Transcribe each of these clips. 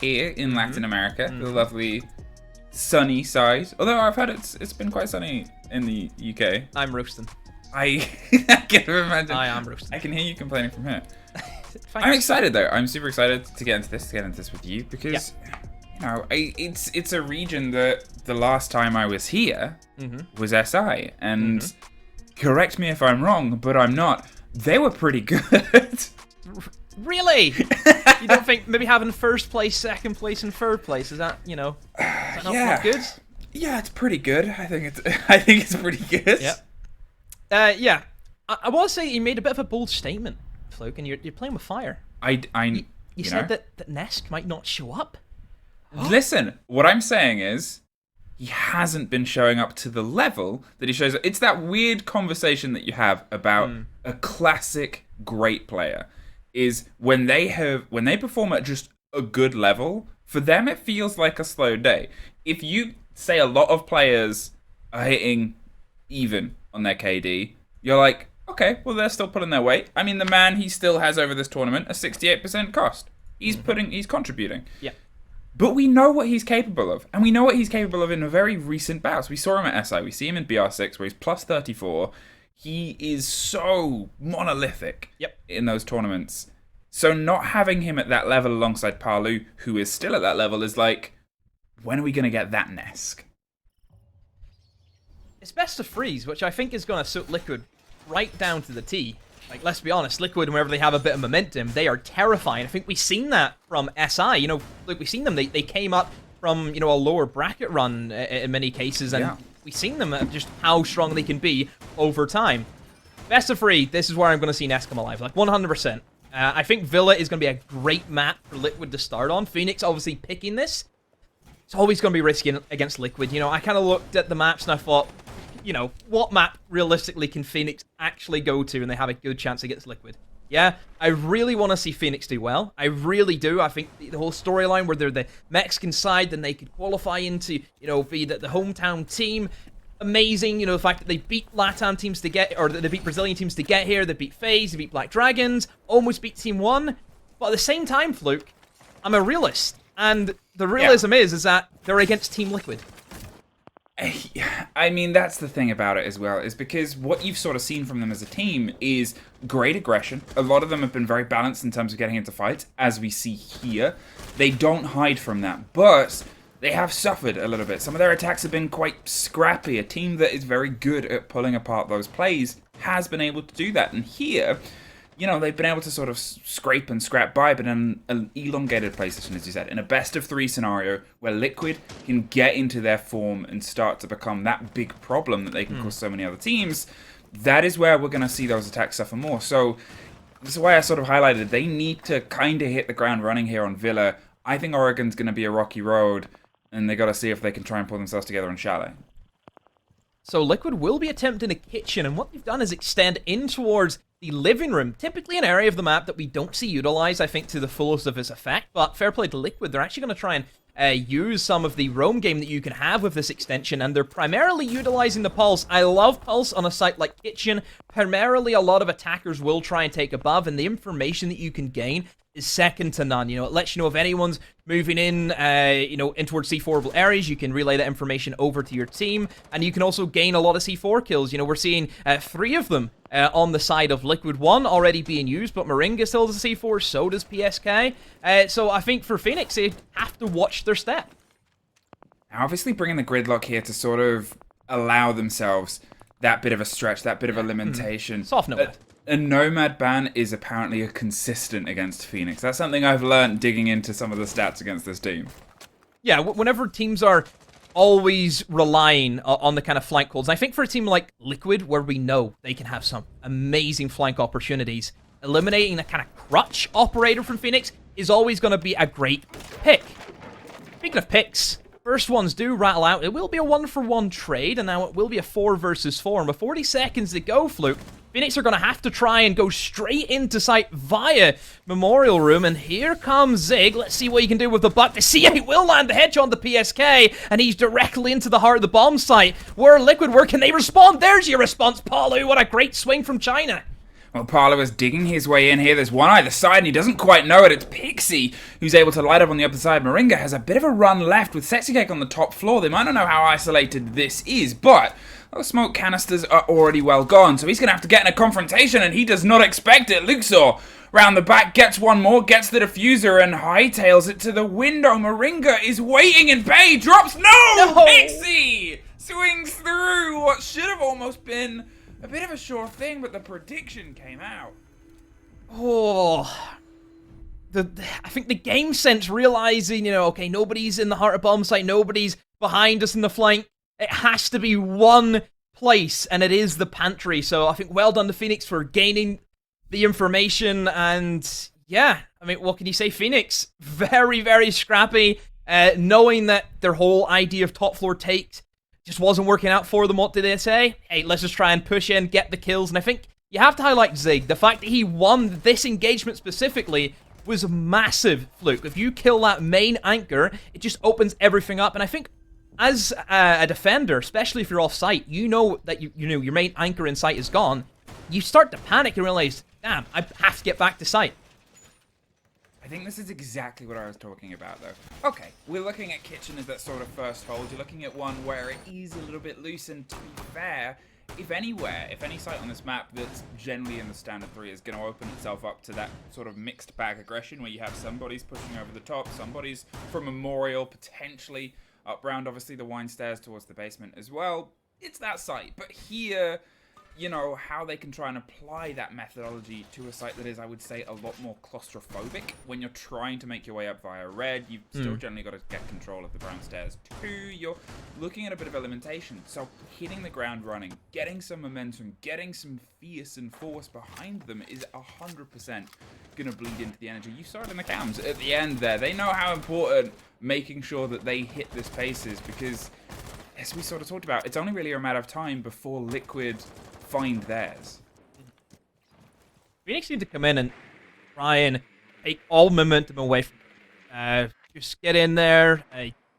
here in Latin America, the lovely sunny side. Although I've heard it's been quite sunny in the UK. I'm roasting. I can imagine. I am roasting. I can hear you complaining from here. Thanks. I'm excited though. I'm super excited to get into this with you because you know it's a region that the last time I was here was SI, and correct me if I'm wrong, but I'm not. They were pretty good. Really? You don't think maybe having first place, second place, and third place is that not good? Yeah, it's pretty good. I think it's pretty good. Yeah. I want to say you made a bit of a bold statement, Fluke, and you're playing with fire. You said that Nesk might not show up. Listen, what I'm saying is he hasn't been showing up to the level that he shows up. It's that weird conversation that you have about a classic great player. Is when they perform at just a good level, for them it feels like a slow day. If you say a lot of players are hitting even on their KD, you're like, okay, well they're still pulling their weight. I mean, the man, he still has over this tournament a 68% cost. He's contributing. Yeah. But we know what he's capable of, and we know what he's capable of in a very recent bouts. We saw him at SI, we see him in BR6 where he's plus 34. He is so monolithic in those tournaments. So not having him at that level alongside Palu, who is still at that level, is like, when are we going to get that Nesk? It's best of freeze, which I think is going to suit Liquid right down to the T. Like, let's be honest, Liquid, whenever they have a bit of momentum, they are terrifying. I think we've seen that from SI. Like we've seen them. They came up from, a lower bracket run in many cases, and we've seen them just how strong they can be over time. Best of 3, this is where I'm going to see Nesk come alive, like 100%. I think Villa is going to be a great map for Liquid to start on. Fenix obviously picking this. It's always going to be risky against Liquid. I kind of looked at the maps and I thought, what map realistically can Fenix actually go to and they have a good chance against Liquid? Yeah, I really want to see Fenix do well. I really do. I think the whole storyline where they're the Mexican side, then they could qualify into, be the hometown team. Amazing, the fact that they beat LATAM teams to get, or they beat Brazilian teams to get here. They beat FaZe, they beat Black Dragons, almost beat Team 1. But at the same time, Fluke, I'm a realist. And the realism is that they're against Team Liquid. I mean, that's the thing about it as well, is because what you've sort of seen from them as a team is great aggression. A lot of them have been very balanced in terms of getting into fights, as we see here. They don't hide from that, but they have suffered a little bit. Some of their attacks have been quite scrappy. A team that is very good at pulling apart those plays has been able to do that. And here, they've been able to sort of scrape and scrap by, but in an elongated play session, as you said, in a best-of-3 scenario where Liquid can get into their form and start to become that big problem that they can cause so many other teams, that is where we're going to see those attacks suffer more. So this is why I sort of highlighted they need to kind of hit the ground running here on Villa. I think Oregon's going to be a rocky road, and they got to see if they can try and pull themselves together on Chalet. So Liquid will be attempting a kitchen, and what they've done is extend in towards the living room, typically an area of the map that we don't see utilized, I think, to the fullest of its effect, but fair play to Liquid, they're actually going to try and use some of the roam game that you can have with this extension, and they're primarily utilizing the Pulse. I love Pulse on a site like Kitchen. Primarily, a lot of attackers will try and take above, and the information that you can gain is second to none. It lets you know if anyone's moving in, in towards C4able areas. You can relay that information over to your team, and you can also gain a lot of C4 kills. We're seeing 3 of them on the side of Liquid. 1 already being used, but Moringa still does a C4, so does PSK. So I think for Fenix, they have to watch their step. Now, obviously bringing the gridlock here to sort of allow themselves that bit of a stretch, that bit of a limitation. Soft Nomad. A Nomad ban is apparently a consistent against Fenix. That's something I've learned digging into some of the stats against this team. Yeah, whenever teams are always relying on the kind of flank calls, I think for a team like Liquid, where we know they can have some amazing flank opportunities, eliminating a kind of crutch operator from Fenix is always going to be a great pick. Speaking of picks, first ones do rattle out. It will be a 1-for-1 trade, and now it will be a 4 versus 4. And with 40 seconds to go, Fluke, Fenix are going to have to try and go straight into site via Memorial Room, and here comes Zig. Let's see what he can do with the buck. The C8 will land the headshot on the PSK, and he's directly into the heart of the bomb site. Where Liquid, where can they respond? There's your response, Palu. What a great swing from China. Well, Parlo is digging his way in here. There's one either side, and he doesn't quite know it. It's Pixie who's able to light up on the other side. Moringa has a bit of a run left with Sexy Cake on the top floor. They might not know how isolated this is, but those smoke canisters are already well gone, so he's going to have to get in a confrontation, and he does not expect it. Luxor, round the back, gets one more, gets the diffuser, and hightails it to the window. Moringa is waiting in bay, drops, no! Pixie swings through what should have almost been a bit of a sure thing, but the prediction came out. Oh, I think the game sense realizing, okay, nobody's in the heart of bomb site, nobody's behind us in the flank. It has to be one place, and it is the pantry. So I think well done to Fenix for gaining the information, and yeah, I mean, what can you say? Fenix, very, very scrappy, knowing that their whole idea of top floor takes just wasn't working out for them. What did they say? Hey, let's just try and push in, get the kills. And I think you have to highlight Zig. The fact that he won this engagement specifically was a massive fluke. If you kill that main anchor, it just opens everything up. And I think as a defender, especially if you're off site, you know that your main anchor in sight is gone. You start to panic and realize, damn, I have to get back to site. I think this is exactly what I was talking about, though. Okay, we're looking at Kitchen as that sort of first hold. You're looking at one where it is a little bit loose, and to be fair, if any site on this map that's generally in the standard 3 is going to open itself up to that sort of mixed bag aggression where you have somebody's pushing over the top, somebody's from Memorial, potentially up round, obviously, the wine stairs towards the basement as well. It's that site. But here, how they can try and apply that methodology to a site that is, I would say, a lot more claustrophobic. When you're trying to make your way up via red, you've still generally got to get control of the brown stairs too. You're looking at a bit of limitation. So hitting the ground running, getting some momentum, getting some fierce and force behind them is 100% going to bleed into the energy. You saw it in the cams at the end there. They know how important making sure that they hit this pace is, because, as we sort of talked about, it's only really a matter of time before Liquid find theirs. Phoenix need to come in and try and take all momentum away from just get in there,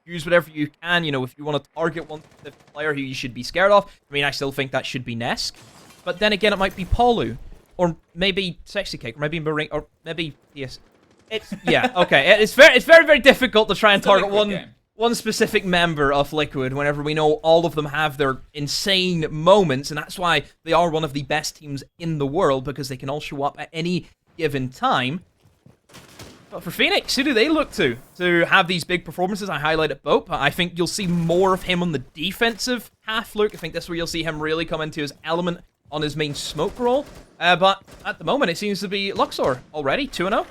use whatever you can. If you want to target one specific player who you should be scared of, I mean, I still think that should be Nesk. But then again, it might be Paulu, or maybe Sexy Cake, or maybe Maring, or maybe yes. Okay. It's very, very difficult to try and target one specific member of Liquid whenever we know all of them have their insane moments, and that's why they are one of the best teams in the world, because they can all show up at any given time. But for Fenix, who do they look to have these big performances? I highlighted Bope. I think you'll see more of him on the defensive half, Luke. I think that's where you'll see him really come into his element on his main smoke role. But at the moment, it seems to be Luxor already, 2-0.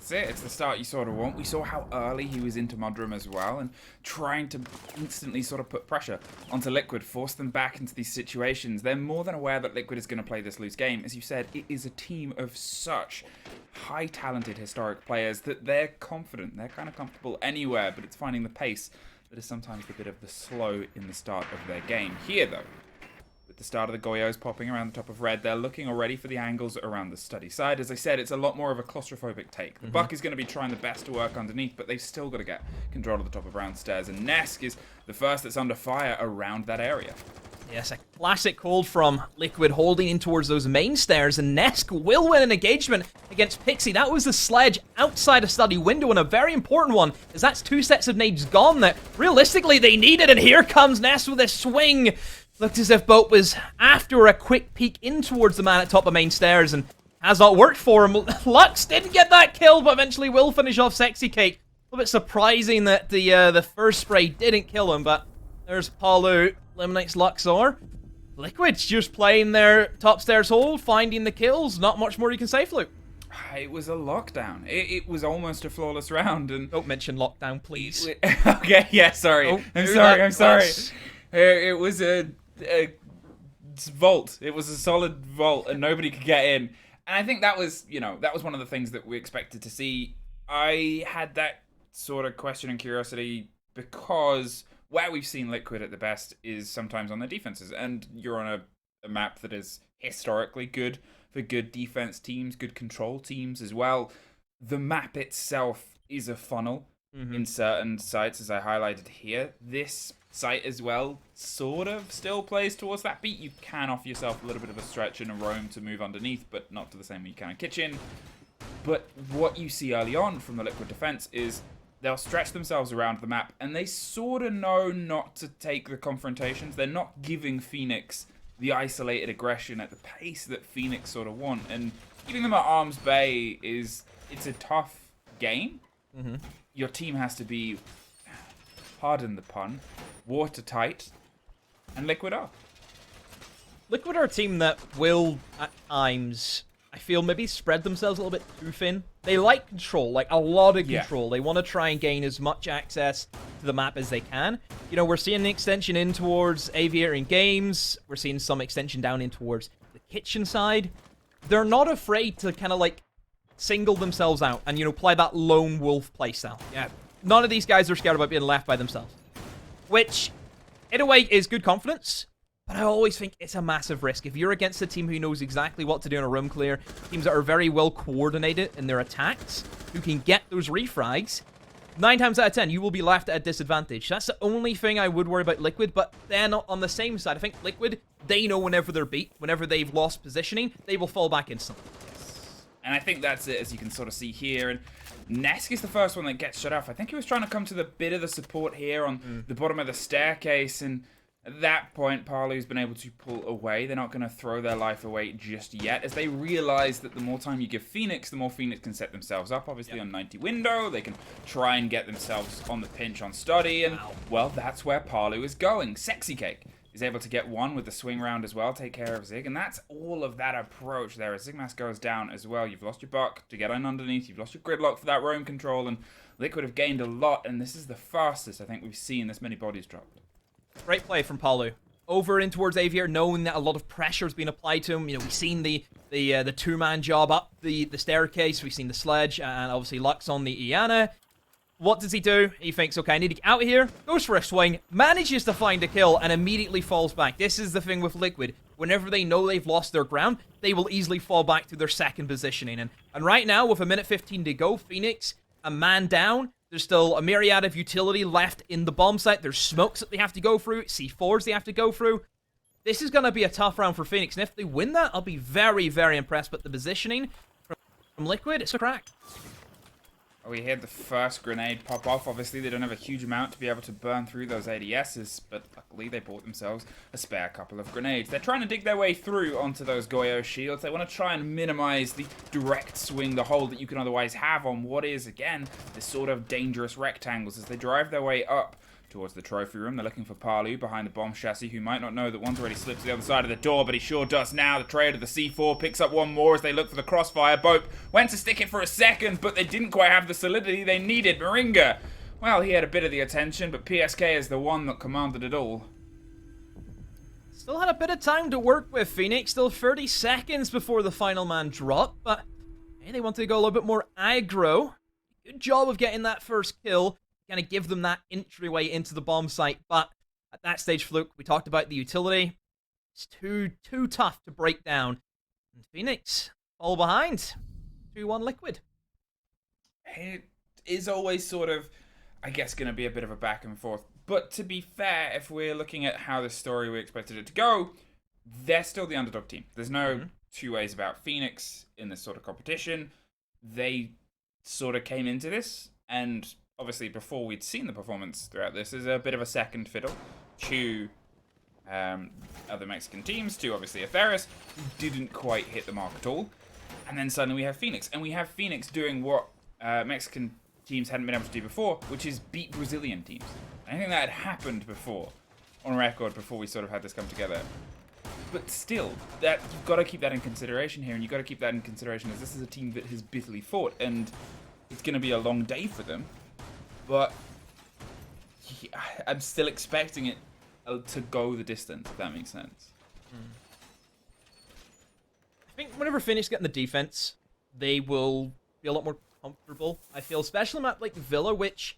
It's the start you sort of want. We saw how early he was into Mudroom as well, and trying to instantly sort of put pressure onto Liquid, force them back into these situations. They're more than aware that Liquid is going to play this loose game. As you said, it is a team of such high talented historic players that they're confident, they're kind of comfortable anywhere, but it's finding the pace that is sometimes a bit of the slow in the start of their game. Here though, the start of the Goyos popping around the top of red, they're looking already for the angles around the study side. As I said, it's a lot more of a claustrophobic take. The Buck is going to be trying the best to work underneath, but they've still got to get control of the top of round stairs, and Nesk is the first that's under fire around that area. Yes, a classic hold from Liquid holding in towards those main stairs, and Nesk will win an engagement against Pixie. That was the sledge outside a study window, and a very important one, as that's 2 sets of nades gone that realistically they needed, and here comes Nesk with a swing. Looked as if Boat was after a quick peek in towards the man at top of main stairs, and has not worked for him. Lux didn't get that kill, but eventually will finish off Sexy Cake. A little bit surprising that the first spray didn't kill him, but there's Paulu, eliminates Luxor. Liquid's just playing their top stairs hold, finding the kills. Not much more you can say, Fluke. It was a lockdown. It was almost a flawless round, and don't mention lockdown, please. Okay, yeah, sorry. I'm sorry. It was a vault. It was a solid vault, and nobody could get in. And I think that was one of the things that we expected to see. I had that sort of question and curiosity because where we've seen Liquid at the best is sometimes on their defenses, and you're on a map that is historically good for good defense teams, good control teams as well. The map itself is a funnel in certain sites, as I highlighted here. This site as well sort of still plays towards that beat. You can offer yourself a little bit of a stretch and a roam to move underneath, but not to the same way you can in kitchen. But what you see early on from the Liquid defense is they'll stretch themselves around the map, and they sort of know not to take the confrontations. They're not giving Fenix the isolated aggression at the pace that Fenix sort of want. And keeping them at arm's bay it's a tough game. Your team has to be, pardon the pun, watertight, and Liquid are. Liquid are a team that will, at times, I feel, maybe spread themselves a little bit too thin. They like control, like a lot of control. They want to try and gain as much access to the map as they can. You know, we're seeing an extension in towards Aviator in games. We're seeing some extension down in towards the kitchen side. They're not afraid to kind of like single themselves out and, you know, play that lone wolf playstyle. Yeah, none of these guys are scared about being left by themselves. Which, in a way, is good confidence. But I always think it's a massive risk. If you're against a team who knows exactly what to do in a room clear, teams that are very well coordinated in their attacks, who can get those refrags, 9 times out of 10, you will be left at a disadvantage. That's the only thing I would worry about Liquid, but then on the same side, I think Liquid, they know whenever they're beat, whenever they've lost positioning, they will fall back instantly. And I think that's it, as you can sort of see here. And Nesk is the first one that gets shut off. I think he was trying to come to the bit of the support here on the bottom of the staircase, and at that point, Palu's been able to pull away. They're not going to throw their life away just yet, as they realize that the more time you give Fenix, the more Fenix can set themselves up. Obviously, on 90 window, they can try and get themselves on the pinch on Study, and, well, that's where Palu is going. Sexy Cake is able to get one with the swing round as well, take care of Zig, and that's all of that approach there. As Zigmas goes down as well, you've lost your buck to get on underneath, you've lost your gridlock for that roam control, and Liquid have gained a lot, and this is the fastest I think we've seen this many bodies dropped. Great play from Palu. Over in towards Aviator, knowing that a lot of pressure has been applied to him. You know, we've seen the two-man job up the staircase, we've seen the sledge, and obviously Lux on the Iana. What does he do? He thinks, okay, I need to get out of here, goes for a swing, manages to find a kill, and immediately falls back. This is the thing with Liquid. Whenever they know they've lost their ground, they will easily fall back to their second positioning. And right now, with a minute 15 to go, Fenix, a man down. There's still a myriad of utility left in the bomb site. There's smokes that they have to go through, C4s they have to go through. This is going to be a tough round for Fenix, and if they win that, I'll be very, very impressed. But the positioning from Liquid, it's a crack. We had the first grenade pop off. Obviously, they don't have a huge amount to be able to burn through those ADSs, but luckily they bought themselves a spare couple of grenades. They're trying to dig their way through onto those Goyo shields. They want to try and minimize the direct swing, the hold that you can otherwise have on what is, again, this sort of dangerous rectangles. As they drive their way up towards the trophy room, they're looking for Palu behind the bomb chassis, who might not know that one's already slipped to the other side of the door, but he sure does now. The trade of the C4 picks up one more as they look for the crossfire. Bope went to stick it for a second, but they didn't quite have the solidity they needed. Moringa, well, he had a bit of the attention, but PSK is the one that commanded it all. Still had a bit of time to work with Fenix, still 30 seconds before the final man dropped, but hey, they wanted to go a little bit more aggro. Good job of getting that first kill. Kind of give them that entryway into the bomb site, but at that stage, Fluke, we talked about the utility. It's too tough to break down. And Fenix fall behind. 2-1 Liquid. It is always sort of, I guess, going to be a bit of a back and forth. But to be fair, if we're looking at how the story we expected it to go, they're still the underdog team. There's no two ways about Fenix in this sort of competition. They sort of came into this, and obviously, before we'd seen the performance throughout this, is a bit of a second fiddle to other Mexican teams, to obviously Atheris, who didn't quite hit the mark at all. And then suddenly we have Fenix. And we have Fenix doing what Mexican teams hadn't been able to do before, which is beat Brazilian teams. I think that had happened before, on record, before we sort of had this come together. But still, that you've got to keep that in consideration here, and you've got to keep that in consideration as this is a team that has bitterly fought, and it's going to be a long day for them. But I'm still expecting it to go the distance, if that makes sense. I think whenever Fenix get in the defense, they will be a lot more comfortable, I feel, especially map like Villa, which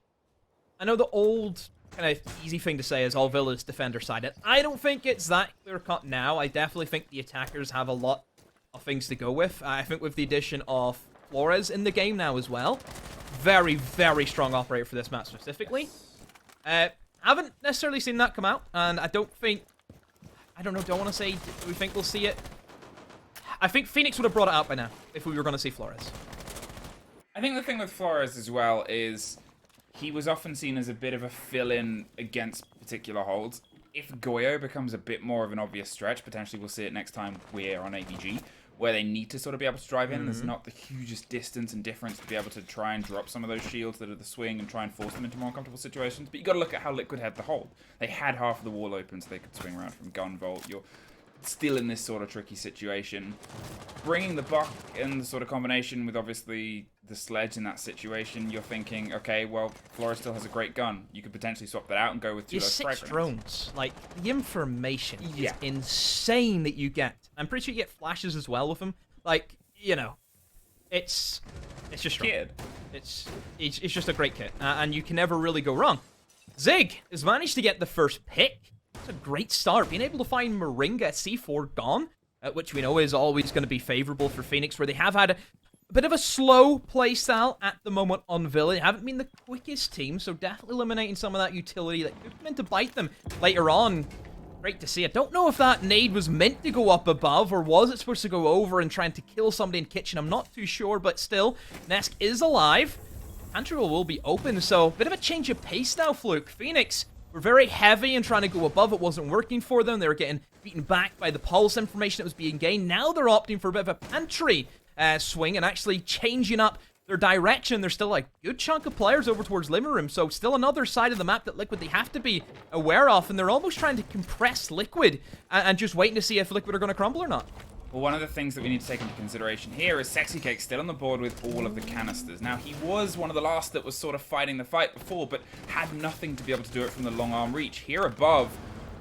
I know the old kind of easy thing to say is all Villa's defender sided. I don't think it's that clear cut now. I definitely think the attackers have a lot of things to go with. I think with the addition of Flores in the game now as well, very, very strong operator for this map specifically. Haven't necessarily seen that come out, and I don't think... I don't know, do I want to say, do we think we'll see it? I think Fenix would have brought it out by now, if we were going to see Flores. I think the thing with Flores as well is he was often seen as a bit of a fill-in against particular holds. If Goyo becomes a bit more of an obvious stretch, potentially we'll see it next time we're on AVG, where they need to sort of be able to drive in. There's not the hugest distance and difference to be able to try and drop some of those shields that are the swing and try and force them into more comfortable situations. But you got to look at how Liquid had the hold. They had half of the wall open so they could swing around from gun vault. You're still in this sort of tricky situation. Bringing the buck and the sort of combination with obviously the sledge in that situation, you're thinking, okay, well, Flores still has a great gun. You could potentially swap that out and go with 2 of those 6 frag drones. Like, the information is insane that you get. I'm pretty sure you get flashes as well with them. Like, you know, it's just strong. It's just a great kit, and you can never really go wrong. Zig has managed to get the first pick. It's a great start. Being able to find Moringa at C4 gone, which we know is always going to be favorable for Fenix, where they have had a bit of a slow playstyle at the moment on Villa. They haven't been the quickest team, so definitely eliminating some of that utility that could come in to bite them later on. Great to see. I don't know if that nade was meant to go up above, or was it supposed to go over and trying to kill somebody in kitchen. I'm not too sure, but still, Nesk is alive. Pantry will be open, so bit of a change of pace now, Fluke. Fenix were very heavy and trying to go above. It wasn't working for them. They were getting beaten back by the pulse information that was being gained. Now they're opting for a bit of a pantry swing and actually changing up their direction. There's still a good chunk of players over towards living room, so still another side of the map that Liquid they have to be aware of, and they're almost trying to compress Liquid and just waiting to see if Liquid are going to crumble or not. Well, one of the things that we need to take into consideration here is Sexy Cake still on the board with all of the canisters. Now, he was one of the last that was sort of fighting the fight before, but had nothing to be able to do it from the long arm reach. Here above,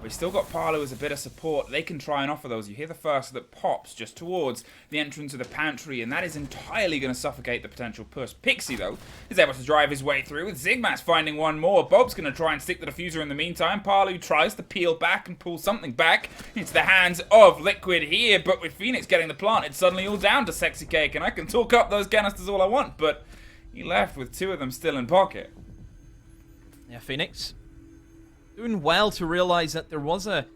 we've still got Parlo as a bit of support. They can try and offer those. You hear the first that pops just towards the entrance of the pantry, and that is entirely going to suffocate the potential push. Pixie, though, is able to drive his way through, with Zigmas finding one more. Bob's going to try and stick the diffuser in the meantime. Parlo tries to peel back and pull something back into the hands of Liquid here, but with Fenix getting the plant, it's suddenly all down to Sexy Cake, and I can talk up those canisters all I want, but he left with 2 of them still in pocket. Yeah, Fenix doing well to realize that there was a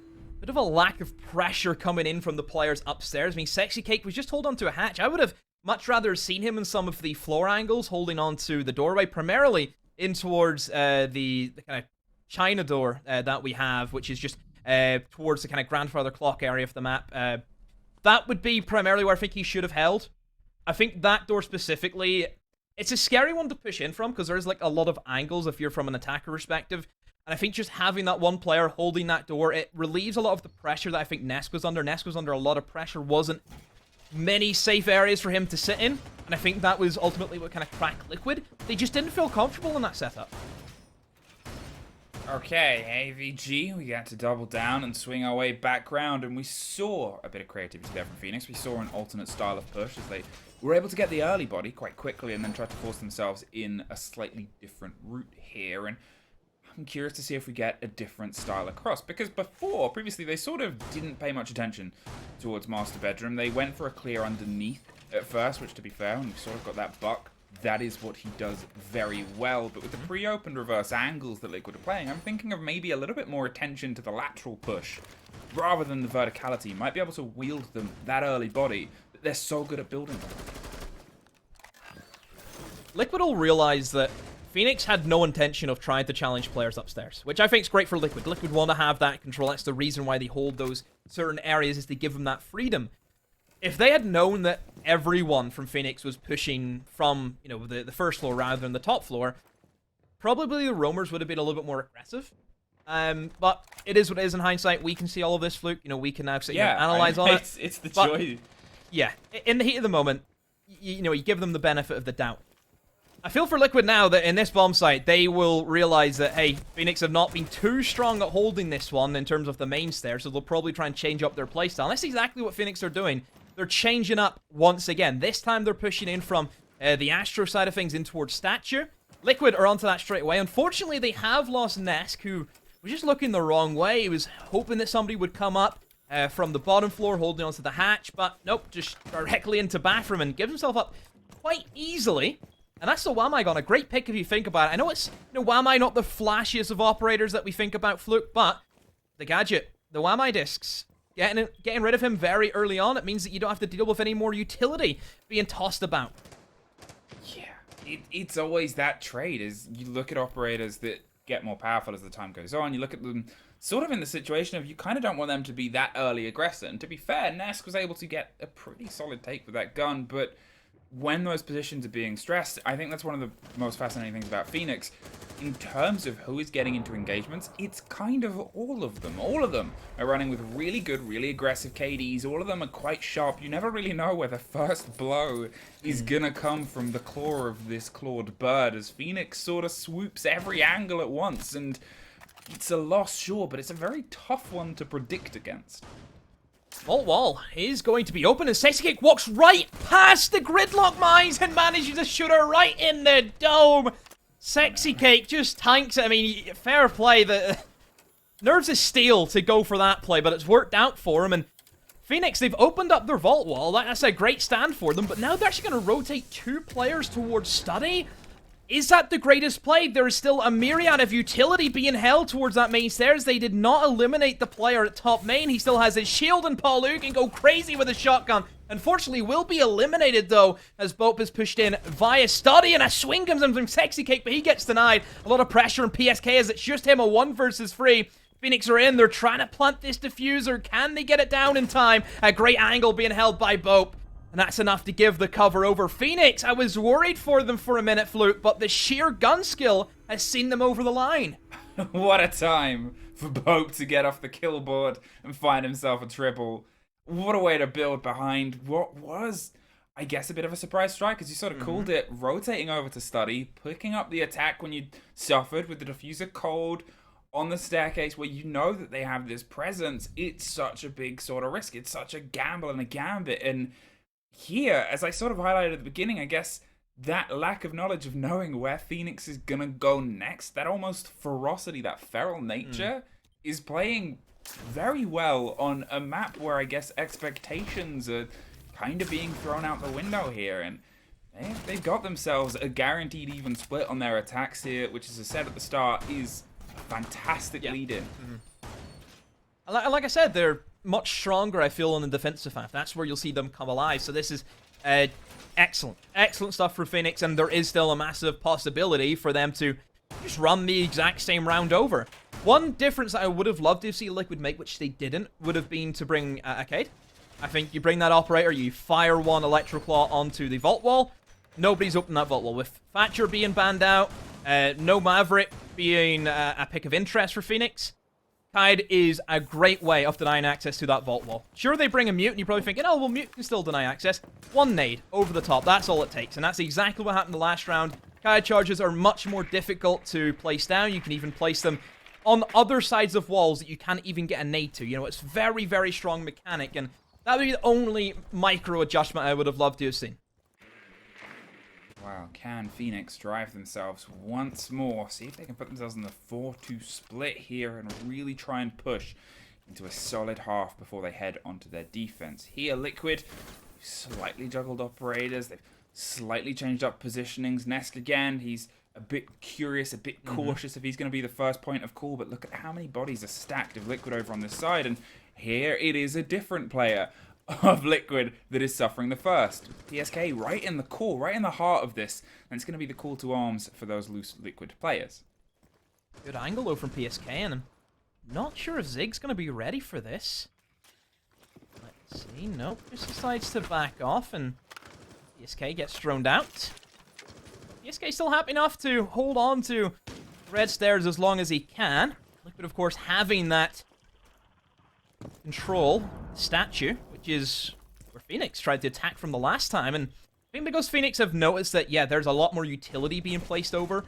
bit of a lack of pressure coming in from the players upstairs. I mean, Sexy Cake was just holding on to a hatch. I would have much rather seen him in some of the floor angles, holding on to the doorway, primarily in towards the kind of China door that we have, which is just towards the kind of grandfather clock area of the map. That would be primarily where I think he should have held. I think that door specifically, it's a scary one to push in from, because there's like a lot of angles if you're from an attacker perspective. And I think just having that one player holding that door, it relieves a lot of the pressure that I think Nesk was under. Nesk was under a lot of pressure, wasn't many safe areas for him to sit in. And I think that was ultimately what kind of cracked Liquid. They just didn't feel comfortable in that setup. Okay, AVG, we got to double down and swing our way back round, and we saw a bit of creativity there from Fenix. We saw an alternate style of push as they were able to get the early body quite quickly and then try to force themselves in a slightly different route here. And I'm curious to see if we get a different style across, because previously, they sort of didn't pay much attention towards Master Bedroom. They went for a clear underneath at first, which, to be fair, when you've sort of got that buck, that is what he does very well. But with the pre-opened reverse angles that Liquid are playing, I'm thinking of maybe a little bit more attention to the lateral push rather than the verticality. You might be able to wield them that early body, but they're so good at building them. Liquid will realize that Fenix had no intention of trying to challenge players upstairs, which I think is great for Liquid. Liquid want to have that control. That's the reason why they hold those certain areas, is to give them that freedom. If they had known that everyone from Fenix was pushing from, you know, the first floor rather than the top floor, probably the roamers would have been a little bit more aggressive. But it is what it is in hindsight. We can see all of this, Fluke. You know, we can now sit here and analyze on it. It's the joy. Yeah, in the heat of the moment, you know, you give them the benefit of the doubt. I feel for Liquid now that in this bomb site, they will realize that, hey, Fenix have not been too strong at holding this one in terms of the main stairs, so they'll probably try and change up their playstyle. And that's exactly what Fenix are doing. They're changing up once again. This time they're pushing in from the Astro side of things in towards Stature. Liquid are onto that straight away. Unfortunately, they have lost Nesk, who was just looking the wrong way. He was hoping that somebody would come up from the bottom floor holding onto the hatch, but nope, just directly into bathroom and gives himself up quite easily. And that's the Wamai a great pick if you think about it. I know it's, Wamai not the flashiest of operators that we think about Fluke, but the gadget, the Wamai discs, getting rid of him very early on, it means that you don't have to deal with any more utility being tossed about. Yeah, it's always that trade, is you look at operators that get more powerful as the time goes on, you look at them sort of in the situation of you kind of don't want them to be that early aggressor. And to be fair, Nesk was able to get a pretty solid take with that gun, but when those positions are being stressed, I think that's one of the most fascinating things about Fenix. In terms of who is getting into engagements, it's kind of all of them. All of them are running with really good, really aggressive KDs. All of them are quite sharp. You never really know where the first blow is gonna come from the claw of this clawed bird, as Fenix sort of swoops every angle at once. And it's a loss, sure, but it's a very tough one to predict against. Vault wall is going to be open, and Sexy Cake walks right past the gridlock mines and manages to shoot her right in the dome. Sexy Cake just tanks it. I mean, fair play. The nerves of steel to go for that play, but it's worked out for him. And Fenix, they've opened up their vault wall. That's a great stand for them, but now they're actually going to rotate 2 players towards Study. Is that the greatest play? There is still a myriad of utility being held towards that main stairs. They did not eliminate the player at top main. He still has his shield, and Paulu can go crazy with a shotgun. Unfortunately, will be eliminated, though, as Bope is pushed in via Study, and a swing comes in from Sexy Cake, but he gets denied. A lot of pressure on PSK as it's just him, a 1 versus 3. Phoenix are in. They're trying to plant this diffuser. Can they get it down in time? A great angle being held by Bope. And that's enough to give the cover over. Fenix, I was worried for them for a minute, Fluke, but the sheer gun skill has seen them over the line. What a time for Bope to get off the kill board and find himself a triple. What a way to build behind what was, I guess, a bit of a surprise strike, because you sort of called it, rotating over to Study, picking up the attack when you suffered with the diffuser cold on the staircase, where you know that they have this presence. It's such a big sort of risk. It's such a gamble and a gambit, and here, as I sort of highlighted at the beginning, I guess that lack of knowledge of knowing where Fenix is gonna go next, that almost ferocity, that feral nature, is playing very well on a map where I guess expectations are kind of being thrown out the window here. And they've got themselves a guaranteed even split on their attacks here, which, as I said at the start, is a fantastic lead-in. Like I said, they're much stronger, I feel, on the defensive half. That's where you'll see them come alive. So this is excellent stuff for Fenix, and there is still a massive possibility for them to just run the exact same round over. One difference that I would have loved to see Liquid make, which they didn't, would have been to bring Arcade. I think you bring that operator, you fire one Electroclaw onto the vault wall. Nobody's opened that vault wall. With Thatcher being banned out, no Maverick being a pick of interest for Fenix, Tide is a great way of denying access to that vault wall. Sure, they bring a Mute, and you're probably thinking, oh, well, Mute can still deny access. One nade over the top, that's all it takes. And that's exactly what happened the last round. Tide charges are much more difficult to place down. You can even place them on other sides of walls that you can't even get a nade to. You know, it's very, very strong mechanic, and that would be the only micro adjustment I would have loved to have seen. Wow, can Fenix drive themselves once more? See if they can put themselves in the 4-2 split here and really try and push into a solid half before they head onto their defense. Here, Liquid slightly juggled operators. They've slightly changed up positionings. Nesk again, he's a bit curious, a bit cautious if he's going to be the first point of call, but look at how many bodies are stacked of Liquid over on this side, and here it is a different player of Liquid that is suffering the first. PSK right in the core, right in the heart of this, and it's going to be the call to arms for those loose Liquid players. Good angle though from PSK, and I'm not sure if Zig's going to be ready for this. Let's see, nope, just decides to back off, and PSK gets thrown out. PSK still happy enough to hold on to red stairs as long as he can. Liquid, of course, having that control statue, which is where Fenix tried to attack from the last time. And I think because Fenix have noticed that, yeah, there's a lot more utility being placed over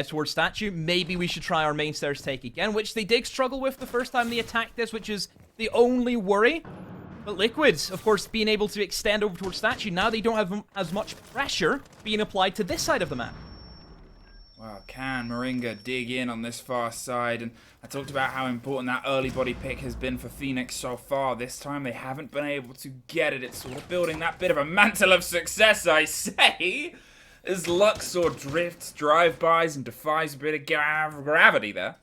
towards statue, maybe we should try our main stairs take again, which they did struggle with the first time they attacked this, which is the only worry. But Liquids, of course, being able to extend over towards statue, now they don't have as much pressure being applied to this side of the map. Well, can Moringa dig in on this far side? And I talked about how important that early body pick has been for Fenix so far. This time they haven't been able to get it. It's sort of building that bit of a mantle of success, I say. as Luxor drifts, drive-bys, and defies a bit of gravity there.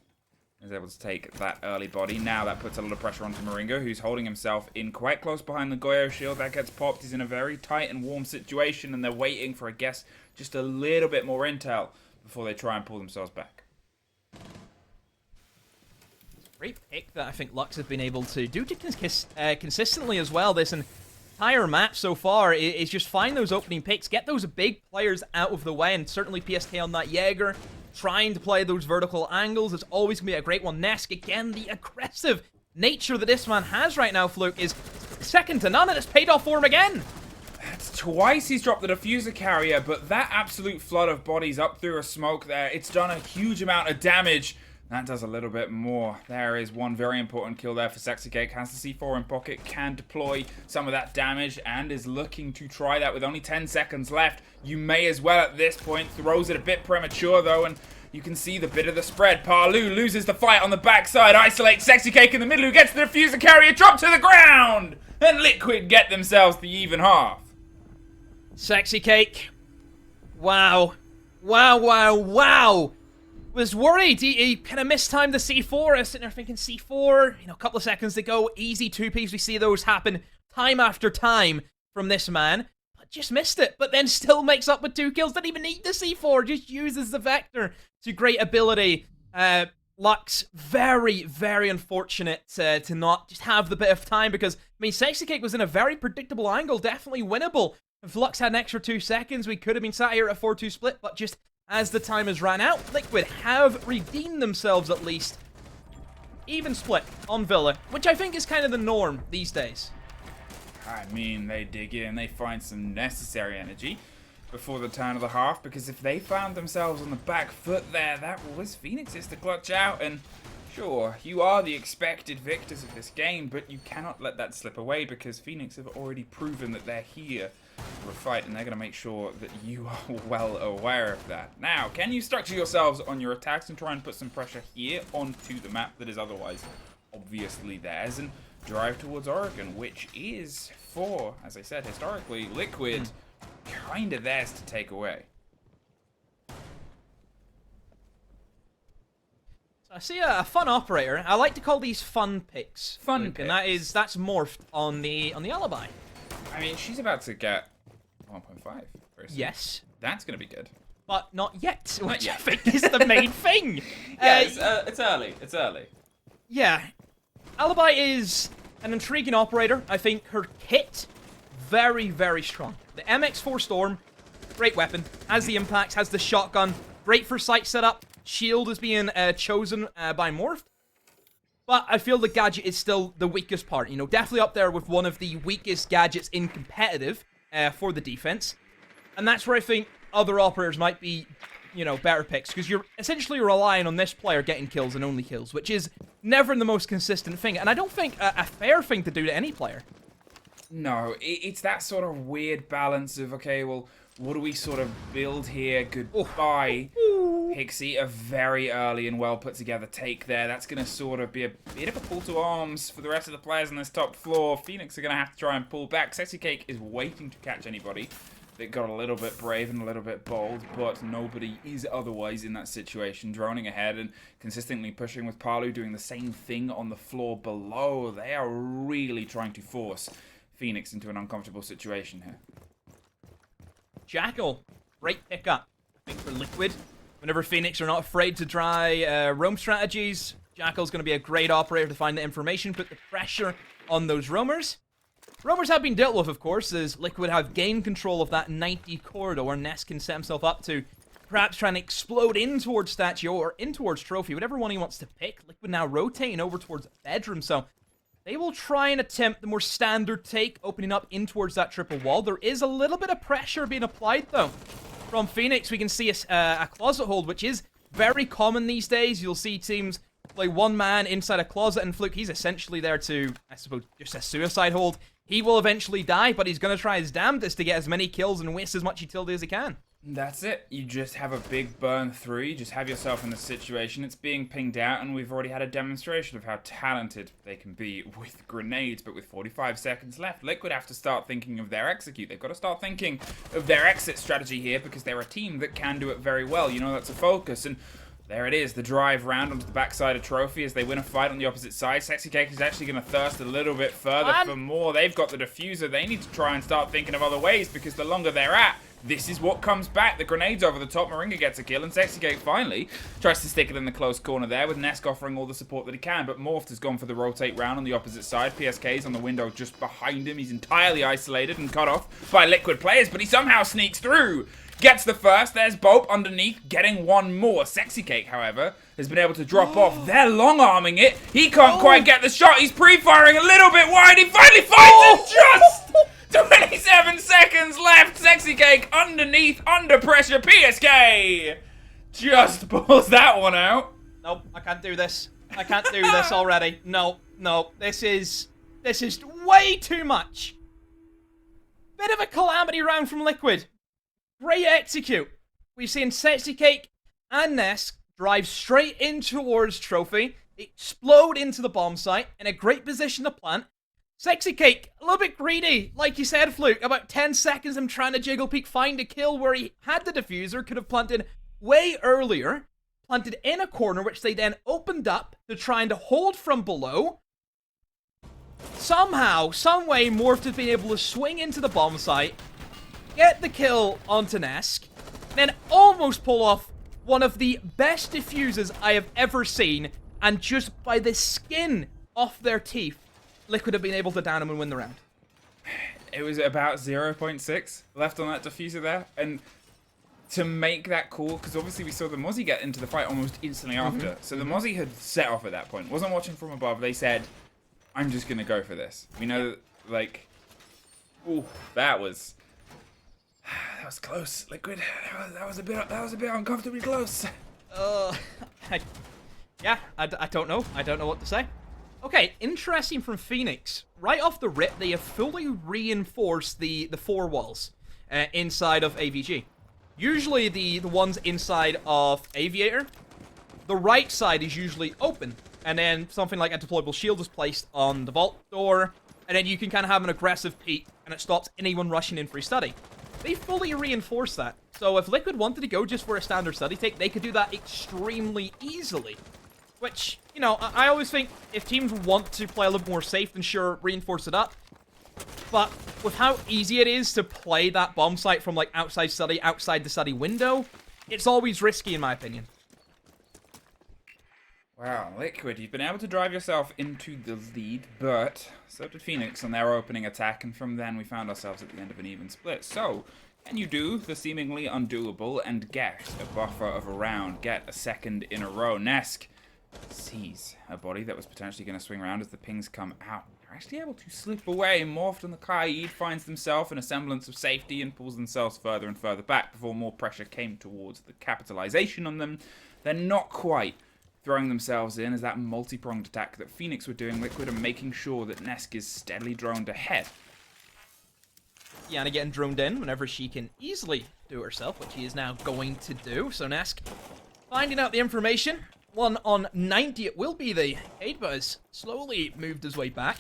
Is able to take that early body. Now that puts a lot of pressure onto Moringa, who's holding himself in quite close behind the Goyo shield. That gets popped. He's in a very tight and warm situation, and they're waiting for, I guess, just a little bit more intel before they try and pull themselves back. Great pick that I think Lux have been able to do consistently as well. This entire map so far is just find those opening picks, get those big players out of the way, and certainly PSK on that Jaeger, trying to play those vertical angles. It's always going to be a great one. Nesk, again, the aggressive nature that this man has right now, Fluke, is second to none, and it's paid off for him again. That's twice he's dropped the diffuser carrier, but that absolute flood of bodies up through a smoke there, it's done a huge amount of damage. That does a little bit more. There is one very important kill there for SexyCake. Has the C4 in pocket, can deploy some of that damage, and is looking to try that with only 10 seconds left. You may as well at this point. Throws it a bit premature though, and you can see the bit of the spread. Parlu loses the fight on the backside. Isolates SexyCake in the middle, who gets the diffuser carrier, dropped to the ground! And Liquid get themselves the even half. SexyCake. Wow. Wow. Was worried. He kind of mistimed the C4. I was sitting there thinking C4, a couple of seconds to go. Easy 2Ps. We see those happen time after time from this man. But just missed it. But then still makes up with 2 kills. Didn't even need the C4. Just uses the Vector to great ability. Lux, very, very unfortunate to not just have the bit of time, because, SexyCake was in a very predictable angle. Definitely winnable. If Lux had an extra 2 seconds, we could have been sat here at a 4-2 split, but just as the time has ran out, Liquid have redeemed themselves at least. Even split on Villa, which I think is kind of the norm these days. They dig in, they find some necessary energy before the turn of the half, because if they found themselves on the back foot there, that was Fenix's to clutch out. And sure, you are the expected victors of this game, but you cannot let that slip away, because Fenix have already proven that they're here for a fight, and they're going to make sure that you are well aware of that. Now, can you structure yourselves on your attacks and try and put some pressure here onto the map that is otherwise obviously theirs, and drive towards Oregon, which is, for, as I said, historically, Liquid, kind of theirs to take away. I see a fun operator. I like to call these fun picks. Fun Luke, picks. And that's morphed on the alibi. She's about to get 1.5. Yes. That's going to be good. But not yet, which yet. I think is the main thing. It's early. It's early. Yeah. Alibi is an intriguing operator. I think her kit, very, very strong. The MX4 Storm, great weapon. Has the impacts, has the shotgun. Great for site setup. Shield is being chosen by Morph. But I feel the gadget is still the weakest part. Definitely up there with one of the weakest gadgets in competitive for the defense. And that's where I think other operators might be, better picks. Because you're essentially relying on this player getting kills and only kills, which is never the most consistent thing. And I don't think a fair thing to do to any player. No, it's that sort of weird balance of, okay, well, what do we sort of build here? Goodbye. Pixie, a very early and well put together take there. That's going to sort of be a bit of a pull to arms for the rest of the players on this top floor. Fenix are going to have to try and pull back. SexyCake is waiting to catch anybody that got a little bit brave and a little bit bold, but nobody is otherwise in that situation. Droning ahead and consistently pushing with Palu, doing the same thing on the floor below. They are really trying to force Fenix into an uncomfortable situation here. Jackal, great pickup, I think, for Liquid. Whenever Fenix are not afraid to try roam strategies, Jackal's going to be a great operator to find the information, put the pressure on those roamers. Roamers have been dealt with, of course, as Liquid have gained control of that 90 corridor, where Ness can set himself up to perhaps try and explode in towards Statue or in towards Trophy, whatever one he wants to pick. Liquid now rotating over towards Bedroom, so they will try and attempt the more standard take, opening up in towards that triple wall. There is a little bit of pressure being applied, though. From Fenix, we can see a closet hold, which is very common these days. You'll see teams play one man inside a closet, and Fluke, he's essentially there to, I suppose, just a suicide hold. He will eventually die, but he's going to try his damnedest to get as many kills and waste as much utility as he can. That's it. You just have a big burn through. You just have yourself in the situation. It's being pinged out, and we've already had a demonstration of how talented they can be with grenades. But with 45 seconds left, Liquid have to start thinking of their execute. They've got to start thinking of their exit strategy here, because they're a team that can do it very well. You know, that's a focus. And there it is, the drive round onto the backside of Trophy as they win a fight on the opposite side. Sexy Cake is actually going to thirst a little bit further for more. They've got the diffuser. They need to try and start thinking of other ways, because the longer they're at, this is what comes back. The grenades over the top. Moringa gets a kill, and Sexy Cake finally tries to stick it in the close corner there, with Nesk offering all the support that he can. But Morphed has gone for the rotate round on the opposite side. PSK's on the window just behind him. He's entirely isolated and cut off by Liquid players, but he somehow sneaks through. Gets the first. There's Bope underneath, getting one more. Sexy Cake, however, has been able to drop off. They're long-arming it. He can't quite get the shot. He's pre-firing a little bit wide. He finally finds it just 27 seconds left. Sexy Cake underneath, under pressure. PSK just pulls that one out. Nope, I can't do this. I can't do this already. No, this is way too much. Bit of a calamity round from Liquid. Great execute. We've seen Sexy Cake and Nesk drive straight in towards Trophy, explode into the bomb site, in a great position to plant. Sexy Cake, a little bit greedy, like you said, Fluke. About 10 seconds him trying to jiggle peek, find a kill where he had the diffuser, could have planted way earlier, planted in a corner, which they then opened up to try and hold from below. Somehow, some way, Morph has been able to swing into the bomb site, get the kill onto Nesk, then almost pull off one of the best diffusers I have ever seen, and just by the skin off their teeth, Liquid have been able to down him and win the round. It was about 0.6 left on that diffuser there, and to make that call, because obviously we saw the Mozzie get into the fight almost instantly after, so the Mozzie had set off at that point, wasn't watching from above. They said, I'm just going to go for this. We know that, like, ooh, that was close, Liquid. That was a bit uncomfortably close. Yeah, I don't know. I don't know what to say. Okay, interesting from Fenix. Right off the rip, they have fully reinforced the four walls inside of AVG. Usually the ones inside of Aviator, the right side is usually open, and then something like a deployable shield is placed on the vault door, and then you can kind of have an aggressive peek, and it stops anyone rushing in for a study. They fully reinforced that. So if Liquid wanted to go just for a standard study take, they could do that extremely easily. Which, you know, I always think if teams want to play a little more safe, then sure, reinforce it up. But with how easy it is to play that bomb site from, like, outside the study window, it's always risky, in my opinion. Wow, Liquid, you've been able to drive yourself into the lead, but so did Fenix on their opening attack, and from then we found ourselves at the end of an even split. So, can you do the seemingly undoable and get a buffer of a round, get a second in a row? Nesk sees a body that was potentially going to swing around as the pings come out. They're actually able to slip away. Morphed on the Kaid finds themselves in a semblance of safety and pulls themselves further and further back before more pressure came towards the capitalization on them. They're not quite throwing themselves in as that multi-pronged attack that Fenix were doing. Liquid are making sure that Nesk is steadily droned ahead. Yana getting droned in whenever she can easily do it herself, which she is now going to do. So Nesk finding out the information. 1 on 90 it will be the Cade, but has slowly moved his way back.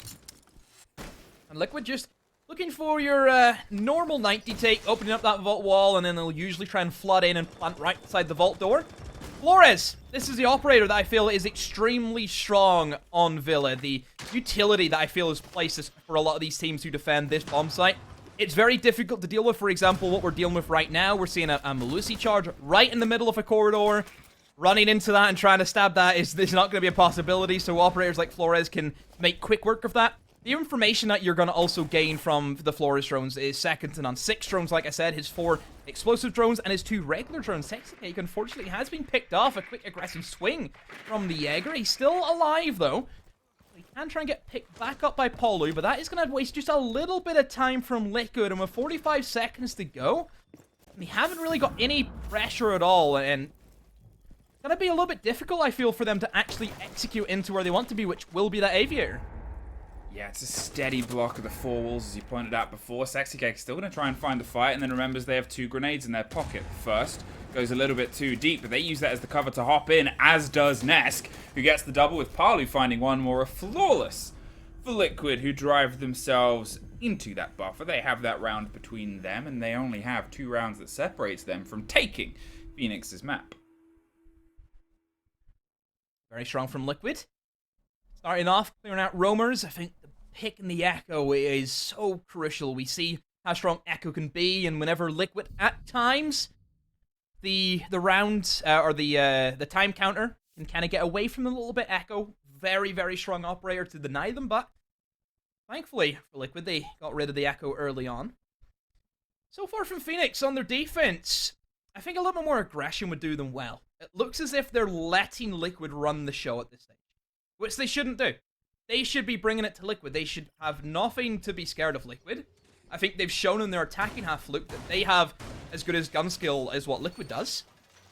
And Liquid just looking for your normal 90 take, opening up that vault wall, and then they'll usually try and flood in and plant right beside the vault door. Flores, this is the operator that I feel is extremely strong on Villa. The utility that I feel is placed for a lot of these teams who defend this bomb site. It's very difficult to deal with. For example, what we're dealing with right now, we're seeing a Melusi charge right in the middle of a corridor. Running into that and trying to stab that is not going to be a possibility, so operators like Flores can make quick work of that. The information that you're going to also gain from the Flores drones is second to none. 6 drones, like I said, his 4 explosive drones and his 2 regular drones. Sexy Cake, unfortunately, has been picked off. A quick aggressive swing from the Jaeger. He's still alive, though. He can try and get picked back up by Polu, but that is going to waste just a little bit of time from Liquid, and with 45 seconds to go, they haven't really got any pressure at all, and it's going to be a little bit difficult, I feel, for them to actually execute into where they want to be, which will be that Aviator. Yeah, it's a steady block of the four walls, as you pointed out before. Sexy Cake's still going to try and find the fight, and then remembers they have 2 grenades in their pocket. First goes a little bit too deep, but they use that as the cover to hop in, as does Nesk, who gets the double with Palu finding one more. A flawless for Liquid, who drive themselves into that buffer. They have that round between them, and they only have 2 rounds that separates them from taking Fenix's map. Very strong from Liquid. Starting off, clearing out roamers. I think the pick and the echo is so crucial. We see how strong echo can be, and whenever Liquid, at times, the round, or the time counter can kind of get away from them a little bit. Echo, very, very strong operator to deny them, but thankfully for Liquid, they got rid of the echo early on. So far from Fenix on their defense, I think a little bit more aggression would do them well. It looks as if they're letting Liquid run the show at this stage, which they shouldn't do. They should be bringing it to Liquid. They should have nothing to be scared of Liquid. I think they've shown in their attacking half, Luke, that they have as good as gun skill as what Liquid does.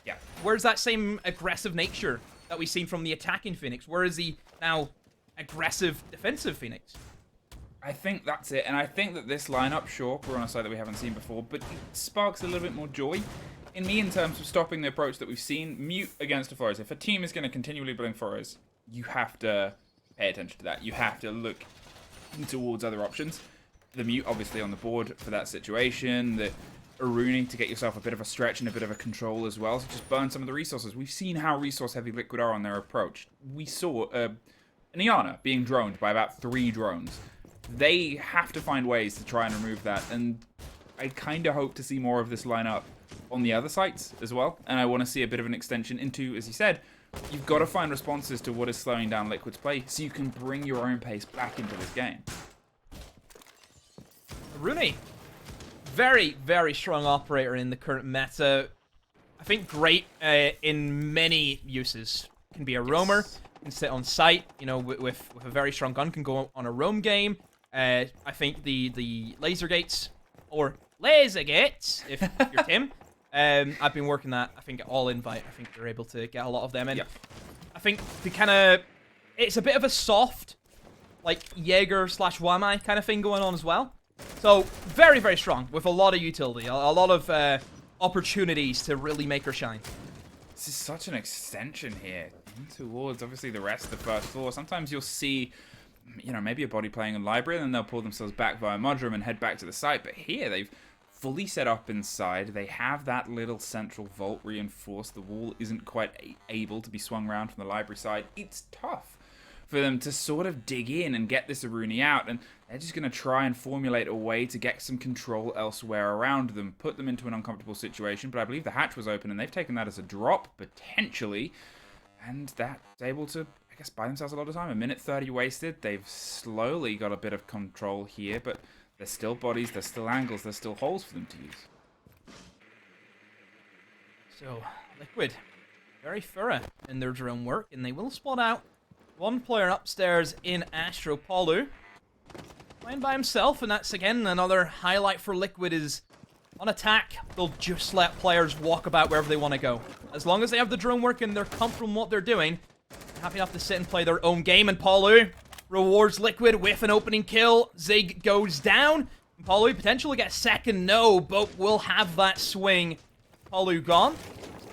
Yeah. Where's that same aggressive nature that we've seen from the attacking Fenix? Where is the now aggressive defensive Fenix? I think that's it, and I think that this lineup, sure, we're on a side that we haven't seen before, but it sparks a little bit more joy in me in terms of stopping the approach that we've seen. Mute against a Flores. If a team is going to continually blame Flores, you have to pay attention to that. You have to look towards other options. The Mute, obviously, on the board for that situation. The Aruni to get yourself a bit of a stretch and a bit of a control as well. So just burn some of the resources. We've seen how resource-heavy Liquid are on their approach. We saw an Iana being droned by about 3 drones. They have to find ways to try and remove that. And I kind of hope to see more of this lineup on the other sites as well. And I want to see a bit of an extension into, as you said, you've got to find responses to what is slowing down Liquid's play so you can bring your own pace back into this game. Rooney, very, very strong operator in the current meta. I think great in many uses. Can be a roamer, can sit on site, you know, with a very strong gun, can go on a roam game. I think the laser gates, or laser gates, if you're Tim, I've been working that, I think, all invite. I think they're able to get a lot of them in. Yep. I think the kind of, it's a bit of a soft, like, Jaeger / Wamai kind of thing going on as well. So, very, very strong, with a lot of utility, a lot of opportunities to really make her shine. This is such an extension here towards, obviously, the rest of the first floor. Sometimes you'll see, you know, maybe a body playing in library, and then they'll pull themselves back via mudroom and head back to the site. But here, they've fully set up inside. They have that little central vault reinforced. The wall isn't quite able to be swung around from the library side. It's tough for them to sort of dig in and get this Aruni out, and they're just going to try and formulate a way to get some control elsewhere around them, put them into an uncomfortable situation. But I believe the hatch was open, and they've taken that as a drop, potentially, and that's able to, I guess, buy themselves a lot of time. 1:30 wasted. They've slowly got a bit of control here, but there's still bodies, there's still angles, there's still holes for them to use. So, Liquid, very thorough in their drone work, and they will spot out one player upstairs in Astro Palu. Playing by himself, and that's, again, another highlight for Liquid is, on attack, they'll just let players walk about wherever they want to go. As long as they have the drone work and they're comfortable in what they're doing, they're happy enough to sit and play their own game. And Palu rewards Liquid with an opening kill. Zig goes down. And Palu potentially get a second no, but will have that swing. Palu gone.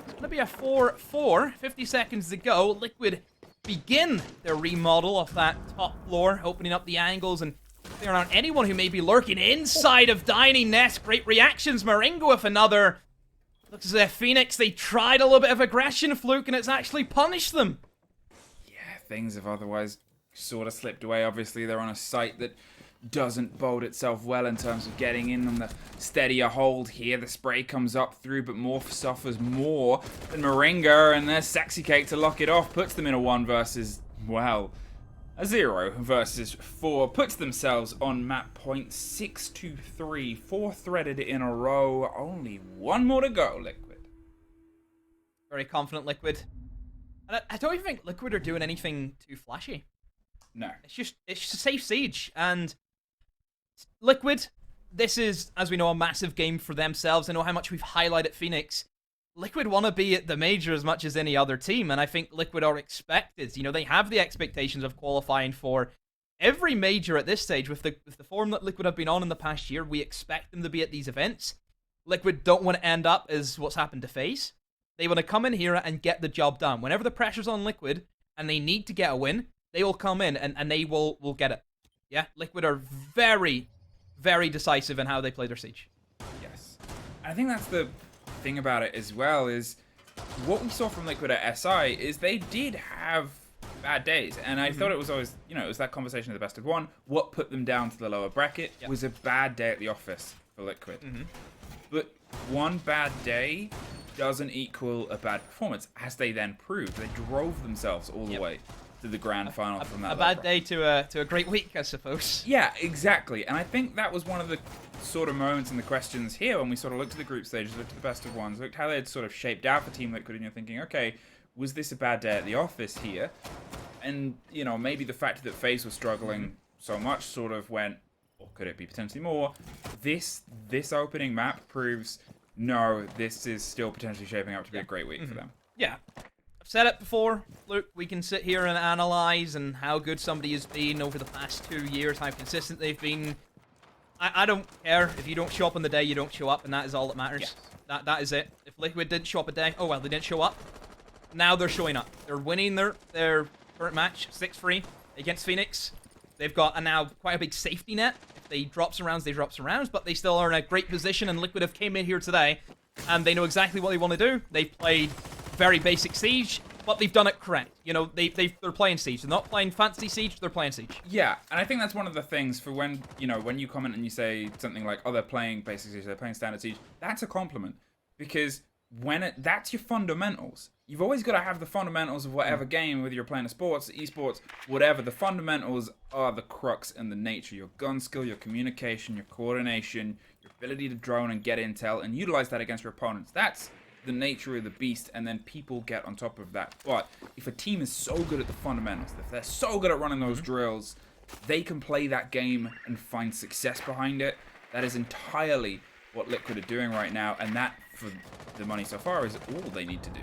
It's going to be a 4-4. 50 seconds to go. Liquid begin their remodel of that top floor, opening up the angles and clearing out anyone who may be lurking inside of Dining Nest. Great reactions. Maringo with another. Looks as if Fenix, they tried a little bit of aggression, Fluke, and it's actually punished them. Yeah, things have otherwise sort of slipped away. Obviously, they're on a site that doesn't bode itself well in terms of getting in on the steadier hold here. The spray comes up through, but Morph suffers more than Moringa, and there's Sexy Cake to lock it off. Puts them in a 1 versus, well, a 0 versus 4. Puts themselves on map point 6-3. 4 threaded in a row. Only 1 more to go, Liquid. Very confident Liquid. And I don't even think Liquid are doing anything too flashy. No. It's just a safe siege, and Liquid, this is, as we know, a massive game for themselves. I know how much we've highlighted Fenix. Liquid want to be at the major as much as any other team, and I think Liquid are expected. You know, they have the expectations of qualifying for every major at this stage, with the form that Liquid have been on in the past year, we expect them to be at these events. Liquid don't want to end up as what's happened to FaZe. They want to come in here and get the job done. Whenever the pressure's on Liquid and they need to get a win, they will come in and they will get it. Yeah, Liquid are very, very decisive in how they play their Siege. Yes. I think that's the thing about it as well, is what we saw from Liquid at SI is they did have bad days. And I thought it was always, you know, it was that conversation of the best of one. What put them down to the lower bracket was a bad day at the office for Liquid. But one bad day doesn't equal a bad performance, as they then proved. They drove themselves all the way to the grand final from that. A bad day to a great week, I suppose. Yeah, exactly. And I think that was one of the sort of moments in the questions here when we sort of looked at the group stages, looked at the best of ones, looked how they had sort of shaped out for Team Liquid, and you're thinking, okay, was this a bad day at the office here? And, you know, maybe the fact that FaZe was struggling so much sort of went, or could it be potentially more? This opening map proves, no, this is still potentially shaping up to be a great week for them. Yeah. I've said it before. Look, we can sit here and analyze and how good somebody has been over the past 2 years, how consistent they've been. I don't care. If you don't show up on the day, you don't show up, and that is all that matters. Yes. That is it. If Liquid didn't show up a day, oh well, they didn't show up. Now they're showing up. They're winning their current match, 6-3 against Fenix. They've got now quite a big safety net. If they drop some rounds, they drop some rounds, but they still are in a great position, and Liquid have came in here today, and they know exactly what they want to do. They've played very basic Siege, but they've done it correct. You know, they're playing Siege. They're not playing fancy Siege, they're playing Siege. Yeah, and I think that's one of the things for when, you know, when you comment and you say something like, oh, they're playing basic Siege, they're playing standard Siege, that's a compliment. Because that's your fundamentals. You've always got to have the fundamentals of whatever game, whether you're playing a sports, esports, whatever. The fundamentals are the crux and the nature. Your gun skill, your communication, your coordination, your ability to drone and get intel and utilize that against your opponents. That's the nature of the beast, and then people get on top of that. But if a team is so good at the fundamentals, if they're so good at running those drills, they can play that game and find success behind it. That is entirely what Liquid are doing right now, and that, for the money so far, is all they need to do.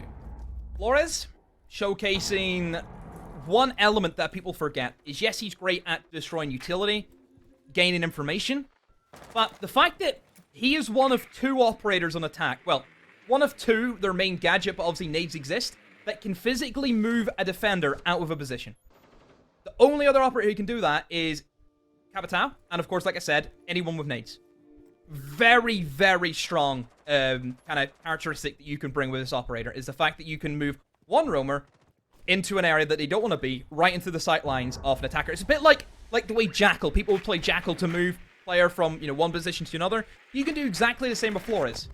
Flores, showcasing one element that people forget, is yes, he's great at destroying utility, gaining information, but the fact that he is one of 2 operators on attack, well, one of 2, their main gadget, but obviously nades exist, that can physically move a defender out of a position. The only other operator who can do that is Capitao, and of course, like I said, anyone with nades. Very, very strong kind of characteristic that you can bring with this operator is the fact that you can move one roamer into an area that they don't want to be, right into the sight lines of an attacker. It's a bit like the way Jackal, people would play Jackal to move player from, you know, one position to another. You can do exactly the same with Flores.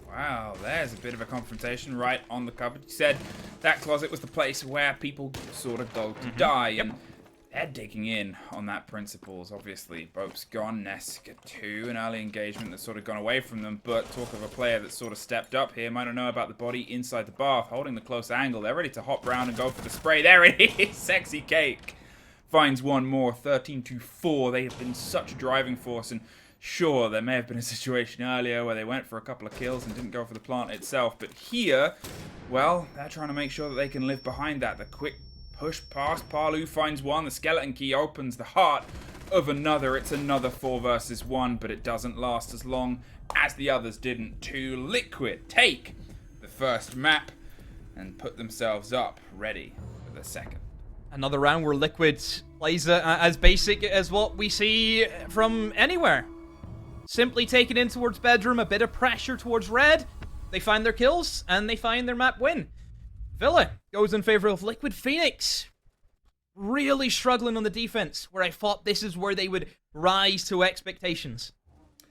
Wow, there's a bit of a confrontation right on the cupboard. You said that closet was the place where people sort of go to die, and they're digging in on that principles. Obviously, Bope's gone, Ness get 2, an early engagement that's sort of gone away from them, but talk of a player that's sort of stepped up here. Might not know about the body inside the bath, holding the close angle. They're ready to hop round and go for the spray. There it is, Sexy Cake finds one more, 13-4. They have been such a driving force, and sure, there may have been a situation earlier where they went for a couple of kills and didn't go for the plant itself, but here, well, they're trying to make sure that they can live behind that. The quick push past, Palu finds one, the skeleton key opens the heart of another. It's another 4 versus 1, but it doesn't last as long as the others didn't. 2 Liquid take the first map and put themselves up ready for the second. Another round where Liquid plays as basic as what we see from anywhere. Simply take it in towards bedroom, a bit of pressure towards red. They find their kills, and they find their map win. Villa goes in favor of Liquid. Fenix really struggling on the defense, where I thought this is where they would rise to expectations.